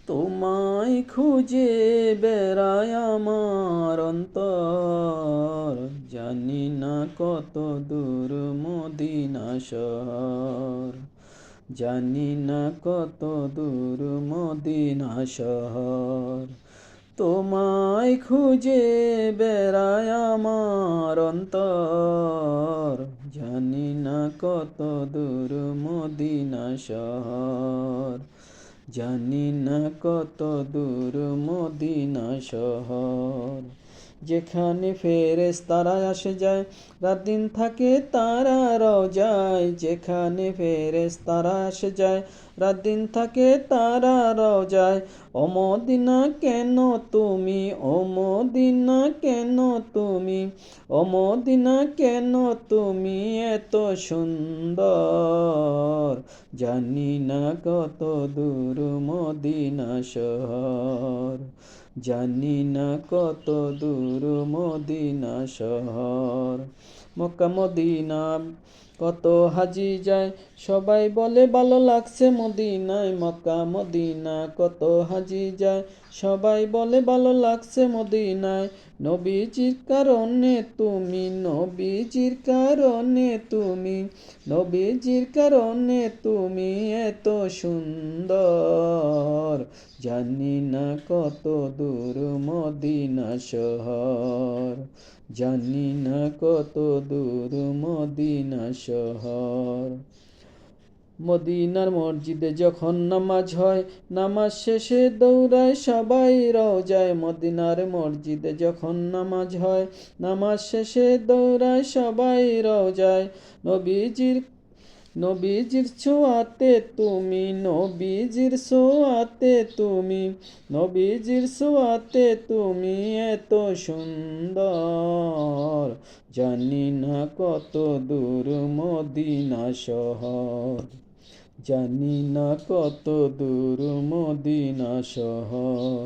তোমায় খুঁজে বেড়ায় আমার অন্তর, জানি না কত দূর মদিনা শহর, জানি না কত দূর মদিনা শহর। তোমায় খুঁজে বেড়ায় আমার অন্তর, জানি না কত দূর মদিনা শহর, জানি না কত দূর মদিনা শহর। যেখানে ফেরেশতারা আসে যায়, রাত দিন থাকে তারা রওজায়। যেখানে ফেরেশতারা আসে যায়, রাত দিন থাকে তারা রওজায়। ও মদিনা কেন তুমি, ও মদিনা কেন তুমি, ও মদিনা কেন তুমি এত সুন্দর, জানি না কত দূর মদিনা শহর, জানি না কত দূর মদিনা শহর। মক্কা মদিনা কত হাজি যায়, সবাই বলে ভালো লাগছে মদিনায়। মক্কা মদিনা কত হাজি যায়, সবাই বলে ভালো লাগছে মদিনায়। নবীজির কারণে তুমি, নবীজির কারণে তুমি, নবীজির কারণে তুমি এত সুন্দর, জানি না কত দূর মদিনা শহর, জানি না কত দূর মদিনা শহর। মদিনার মসজিদে যখন নামাজ হয়, নামাজ শেষে দৌড়ায় সবাই রওজায়। মদিনার মসজিদে যখন নামাজ হয়, নামাজ শেষে দৌড়ায় সবাই রওজায়। নবীজির নবীজির ছোঁয়াতে তুমি, নবীজির ছোঁয়াতে তুমি, নবীজির ছোঁয়াতে তুমি এত সুন্দর, জানি না কত দূর মদিনা শহর, জানি না কত দূর মদিনা শহর।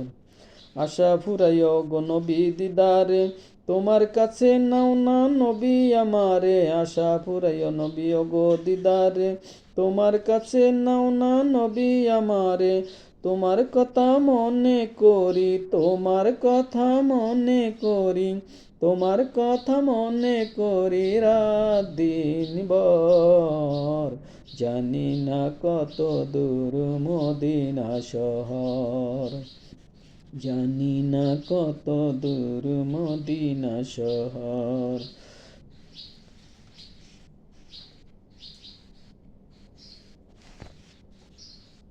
আশা ফুরাইও গো নবী দিদারে, তোমার কাছে নাও না নবী আমারে। আশা ফুরাইও নবী গো দিদারে, তোমার কাছে নাও না নবী আমারে। তোমার কথা মনে করি, তোমার কথা মনে করি, তোমার কথা মনে করি রাত দিন ভর, জানি না কত দূর মদিনা শহর, জানি না কত দূর মদিনা শহর।